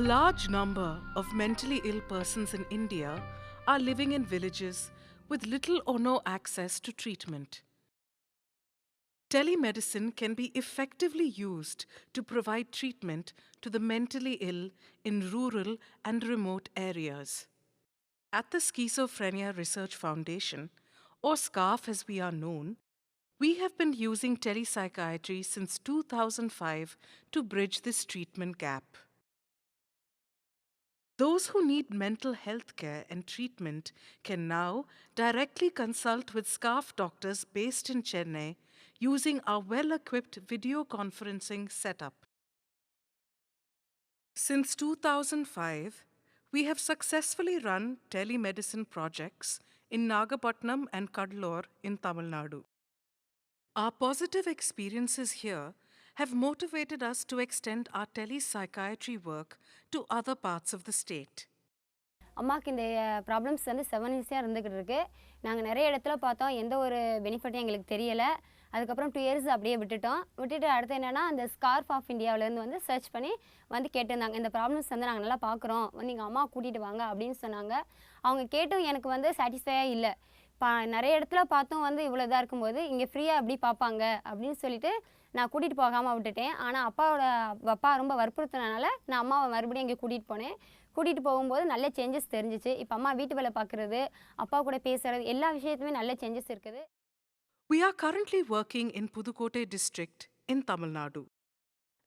A large number of mentally ill persons in India are living in villages with little or no access to treatment. Telemedicine can be effectively used to provide treatment to the mentally ill in rural and remote areas. At the Schizophrenia Research Foundation, or SCARF as we are known, we have been using telepsychiatry since 2005 to bridge this treatment gap. Those who need mental health care and treatment can now directly consult with SCARF doctors based in Chennai using our well-equipped video conferencing setup. Since 2005, we have successfully run telemedicine projects in Nagapattinam and Kadalur in Tamil Nadu. Our positive experiences here have motivated us to extend our telepsychiatry work to other parts of the state. அம்மாக்கு இந்த problems வந்து 7 இயர்ஸாக இருந்துக்கிட்டு இருக்கு. நாங்கள் நிறைய இடத்துல பார்த்தோம், எந்த ஒரு பெனிஃபிட்டும் எங்களுக்கு தெரியலை. அதுக்கப்புறம் 2 இயர்ஸ் அப்படியே விட்டுட்டு அடுத்து என்னென்னா அந்த ஸ்கார்ஃப் ஆஃப் இந்தியாவிலேருந்து வந்து சர்ச் பண்ணி வந்து கேட்டிருந்தாங்க. இந்த ப்ராப்ளம்ஸ் வந்து நாங்கள் நல்லா பார்க்குறோம், வந்து எங்கள் அம்மா கூட்டிகிட்டு வாங்க அப்படின்னு சொன்னாங்க. அவங்க கேட்டும் எனக்கு வந்து சாட்டிஸ்ஃபையாக இல்லை. நிறைய இடத்துல பார்த்தோம் வந்து இவ்வளோ இதாக இருக்கும்போது இங்கே ஃப்ரீயாக எப்படி பார்ப்பாங்க அப்படின்னு சொல்லிட்டு நான் கூட்டிகிட்டு போகாமல் விட்டுட்டேன். ஆனால் அப்பா ரொம்ப வற்புறுத்தினால நான் அம்மாவை மறுபடியும் இங்கே கூட்டிகிட்டு போனேன். கூட்டிகிட்டு போகும்போது நல்ல சேஞ்சஸ் தெரிஞ்சிச்சு. இப்போ அம்மா வீட்டு வேலை பார்க்குறது, அப்பா கூட பேசுகிறது, எல்லா விஷயத்துமே நல்ல சேஞ்சஸ் இருக்குது. We are currently working in Pudukkottai district in Tamil Nadu.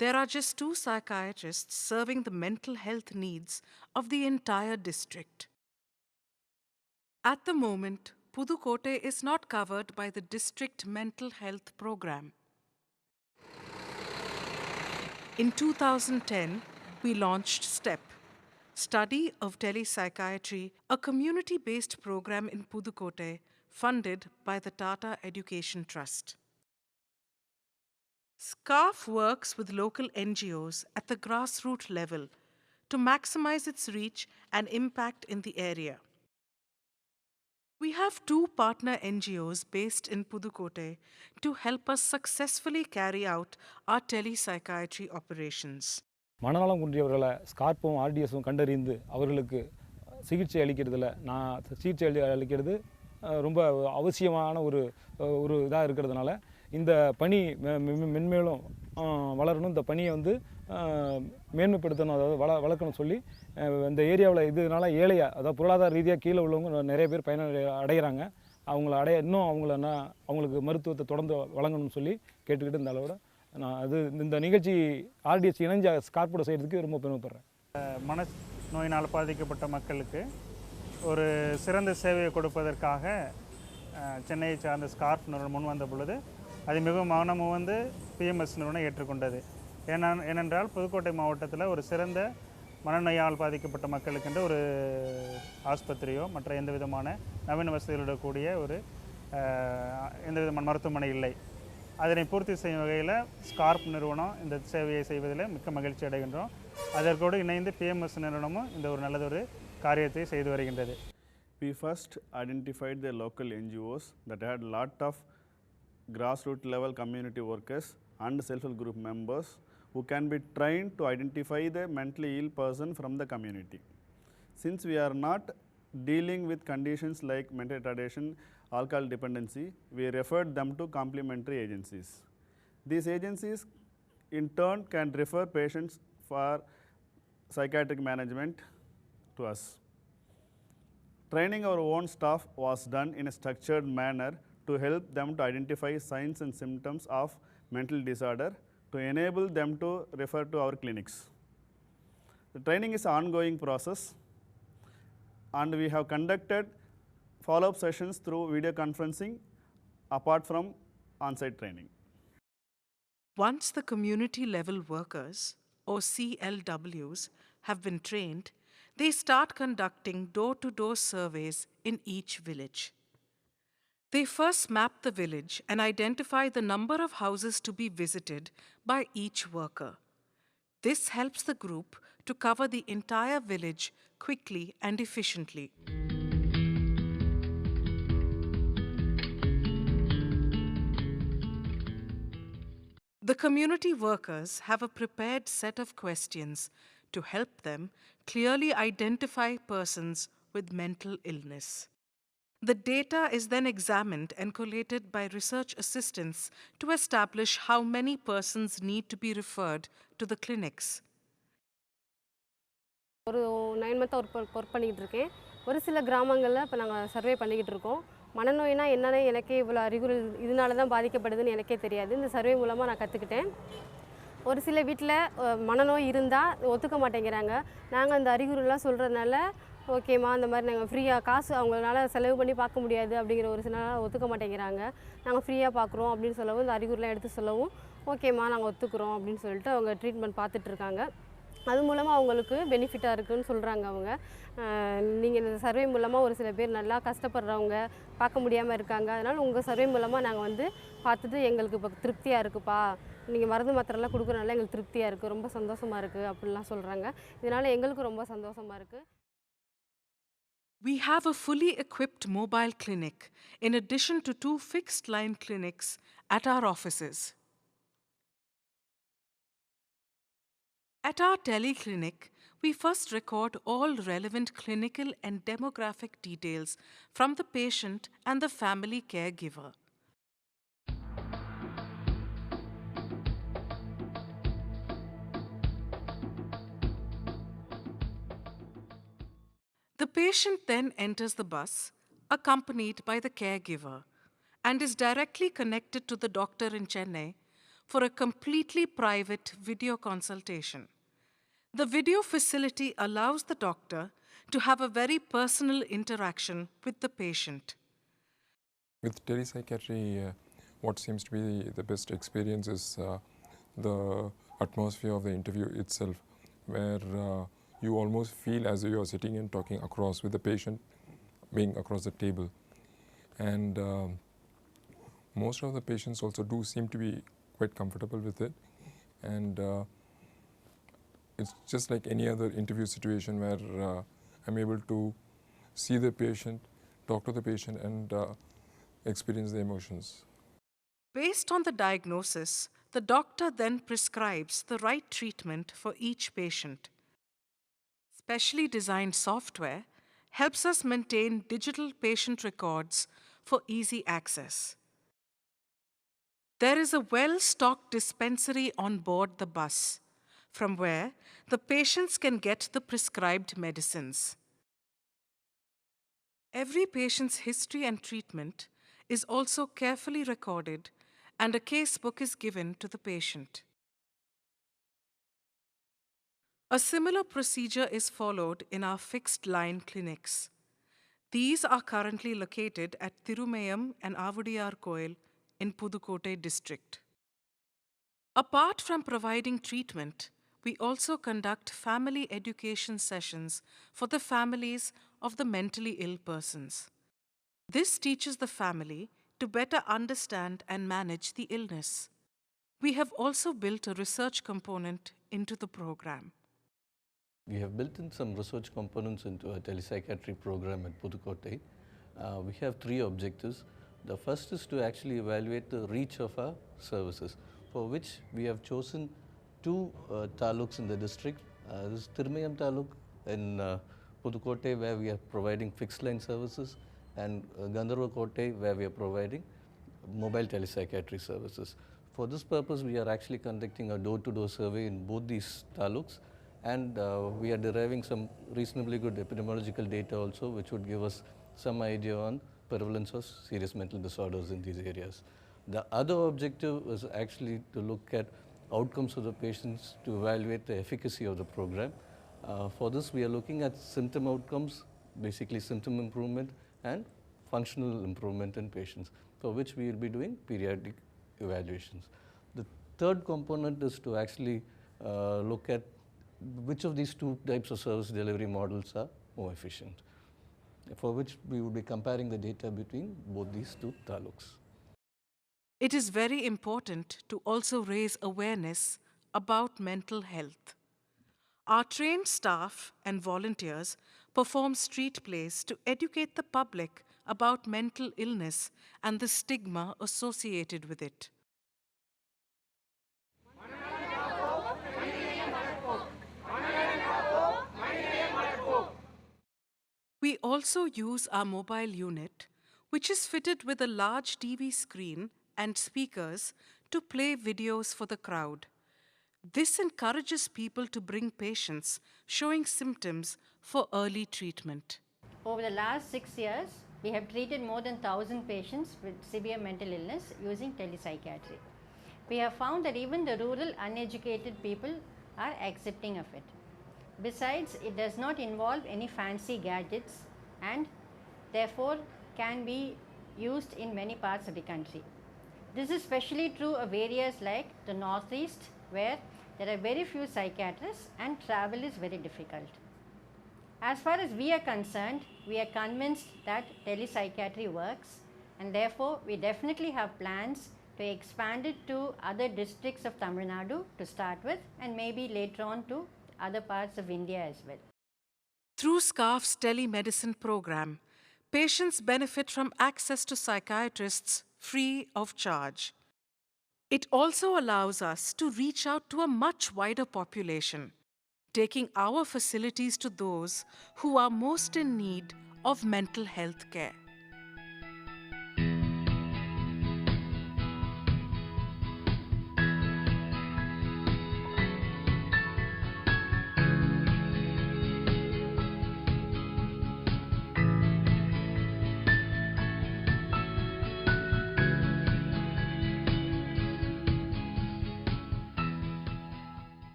There are just 2 psychiatrists serving the mental health needs of the entire district. At the moment, Pudukkottai is not covered by the district mental health program. In 2010, we launched STEP, Study of Telepsychiatry, a community-based program in Pudukkottai funded by the TATA Educational Trust. SCARF works with local NGOs at the grassroots level to maximize its reach and impact in the area. We have 2 partner NGOs based in Pudukkottai to help us successfully carry out our telepsychiatry operations. மனநலம் குன்றியவர்களை ஸ்கார்ப்பும் ஆர்டிஎஸும் கண்டறிந்து அவர்களுக்கு சிகிச்சை அளிக்கிறது ரொம்ப அவசியமான ஒரு இதாக இருக்கிறதுனால இந்த பணி மென்மேலும் வளரணும். இந்த பணியை வந்து மேன்மைப்படுத்தணும், அதாவது வளர்க்கணும் சொல்லி இந்த ஏரியாவில் இதனால் அதாவது பொருளாதார ரீதியாக கீழே உள்ளவங்க நிறைய பேர் அடைகிறாங்க. அவங்களுக்கு மருத்துவத்தை தொடர்ந்து வழங்கணும்னு சொல்லி கேட்டுக்கிட்டு இந்த அளவோட நான் இந்த நிகழ்ச்சி ஆர்டிஎஸ் இணைஞ்ச ஸ்கார்ப்போட செய்கிறதுக்கு ரொம்ப பெருமைப்படுறேன். மனநோயினால் பாதிக்கப்பட்ட மக்களுக்கு ஒரு சிறந்த சேவையை கொடுப்பதற்காக சென்னையை சார்ந்த ஸ்கார்ப் நிறுவனம் முன் வந்த பொழுது அது மிகவும் மௌனமும் வந்து பிஎம்எஸ் நிறுவனம் ஏற்றுக்கொண்டது. ஏனென்றால் புதுக்கோட்டை மாவட்டத்தில் ஒரு சிறந்த மனநோயால் பாதிக்கப்பட்ட மக்களுக்கென்று ஒரு ஆஸ்பத்திரியோ மற்ற எந்த விதமான நவீன வசதிகளோட கூடிய ஒரு எந்த விதமான மருத்துவமனை இல்லை. அதனை பூர்த்தி செய்யும் வகையில் ஸ்கார்ப் நிறுவனம் இந்த சேவையை செய்வதில் மிக்க மகிழ்ச்சி அடைகின்றோம். அதற்கோடு இணைந்து பிஎம்எஸ் நிறுவனமும் இந்த ஒரு நல்லதொரு காரியத்தை செய்து வருகின்றது. We first identified the local NGOs that had lot of grassroots level community workers and self-help group members who can be trained to identify the mentally ill person from the community. Since we are not dealing with conditions like mental retardation, alcohol dependency, we referred them to complementary agencies. These agencies in turn can refer patients for psychiatric management to us. Training our own staff was done in a structured manner to help them to identify signs and symptoms of mental disorder to enable them to refer to our clinics. The training is an ongoing process and we have conducted follow-up sessions through video conferencing apart from on-site training. Once the community level workers or CLWs have been trained, they start conducting door-to-door surveys in each village. They first map the village and identify the number of houses to be visited by each worker. This helps the group to cover the entire village quickly and efficiently. The community workers have a prepared set of questions to help them clearly identify persons with mental illness. The data is then examined and collated by research assistants to establish how many persons need to be referred to the clinics. ஒரு 9 மந்த்தாக work பண்ணிக்கிட்டு இருக்கேன். ஒரு சில கிராமங்களில் இப்போ நாங்கள் survey பண்ணிக்கிட்டு இருக்கோம். மனநோய்னா என்னன்னு எனக்கே இவ்வளோ அறிகுறி இதனால தான் பாதிக்கப்படுதுன்னு எனக்கே தெரியாது. இந்த சர்வே மூலமாக நான் கற்றுக்கிட்டேன். ஒரு சில வீட்டில் மனநோய் இருந்தால் ஒத்துக்க மாட்டேங்கிறாங்க. நாங்கள் அந்த அறிகுறிலாம் சொல்கிறதுனால ஓகேம்மா அந்த மாதிரி நாங்கள் ஃப்ரீயாக காசு அவங்களால செலவு பண்ணி பார்க்க முடியாது அப்படிங்கிற ஒரு சில ஒத்துக்க மாட்டேங்கிறாங்க. நாங்கள் ஃப்ரீயாக பார்க்குறோம் அப்படின்னு சொல்லவும் இந்த அறிகுறிலாம் எடுத்து சொல்லவும் ஓகேம்மா நாங்கள் ஒத்துக்கிறோம் அப்படின்னு சொல்லிட்டு அவங்க ட்ரீட்மெண்ட் பார்த்துட்ருக்காங்க. அது மூலமாக அவங்களுக்கு பெனிஃபிட்டாக இருக்குதுன்னு சொல்கிறாங்க அவங்க. நீங்கள் இந்த சர்வே மூலமாக ஒரு சில பேர் நல்லா கஷ்டப்படுறவங்க பார்க்க முடியாமல் இருக்காங்க. அதனால் உங்கள் சர்வே மூலமாக நாங்கள் வந்து பார்த்துட்டு எங்களுக்கு இப்போ திருப்தியாக இருக்குப்பா, நீங்கள் மருந்து மாத்திரைலாம் கொடுக்குறனால எங்களுக்கு திருப்தியாக இருக்குது, ரொம்ப சந்தோஷமாக இருக்குது அப்படிலாம் சொல்கிறாங்க. இதனால் எங்களுக்கு ரொம்ப சந்தோஷமாக இருக்குது. We have a fully equipped mobile clinic in addition to 2 fixed line clinics at our offices. At our Tele clinic, we first record all relevant clinical and demographic details from the patient and the family caregiver. The patient then enters the bus, accompanied by the caregiver, and is directly connected to the doctor in Chennai for a completely private video consultation. The video facility allows the doctor to have a very personal interaction with the patient. With Psychiatry, what seems to be the best experience is the atmosphere of the interview itself, where you almost feel as though you are sitting and talking across with the patient being across the table. And most of the patients also do seem to be quite comfortable with it. And it's just like any other interview situation where I'm able to see the patient, talk to the patient, and experience the emotions. Based on the diagnosis, the doctor then prescribes the right treatment for each patient. Specially designed software helps us maintain digital patient records for easy access. There is a well-stocked dispensary on board the bus, from where the patients can get the prescribed medicines. Every patient's history and treatment is also carefully recorded, and a case book is given to the patient. A similar procedure is followed in our fixed-line clinics. These are currently located at Thirumayam and Avudiyar Koil in Pudukkottai district. Apart from providing treatment, we also conduct family education sessions for the families of the mentally ill persons. This teaches the family to better understand and manage the illness. We have also built a research component into the program. We have built in some research components into our Psychiatry program at Pudukkottai. We have 3 objectives. The first is to actually evaluate the reach of our services, for which we have chosen 2 taluks in the district. This is Thirumayam taluk in Pudukkottai, where we are providing fixed line services, and Gandharva-Kottai, where we are providing mobile telepsychiatry services. For this purpose, we are actually conducting a door-to-door survey in both these taluks, and we are deriving some reasonably good epidemiological data also, which would give us some idea on prevalence of serious mental disorders in these areas. The other objective is actually to look at outcomes of the patients to evaluate the efficacy of the program. For this, we are looking at symptom outcomes, basically symptom improvement and functional improvement in patients, for which we will be doing periodic evaluations. The third component is to actually look at which of these 2 types of service delivery models are more efficient, for which we will be comparing the data between both these 2 taluks. It is very important to also raise awareness about mental health. Our trained staff and volunteers perform street plays to educate the public about mental illness and the stigma associated with it. We also use our mobile unit, which is fitted with a large TV screen and speakers to play videos for the crowd. This encourages people to bring patients showing symptoms for early treatment. Over the last 6 years, we have treated more than 1,000 patients with severe mental illness using telepsychiatry. We have found that even the rural uneducated people are accepting of it. Besides, it does not involve any fancy gadgets and therefore can be used in many parts of the country. This is especially true of areas like the Northeast, where there are very few psychiatrists and travel is very difficult. As far as we are concerned, we are convinced that telepsychiatry works, and therefore we definitely have plans to expand it to other districts of Tamil Nadu to start with, and maybe later on to other parts of India as well. Through SCARF's telemedicine program, patients benefit from access to psychiatrists free of charge. It also allows us to reach out to a much wider population, taking our facilities to those who are most in need of mental health care.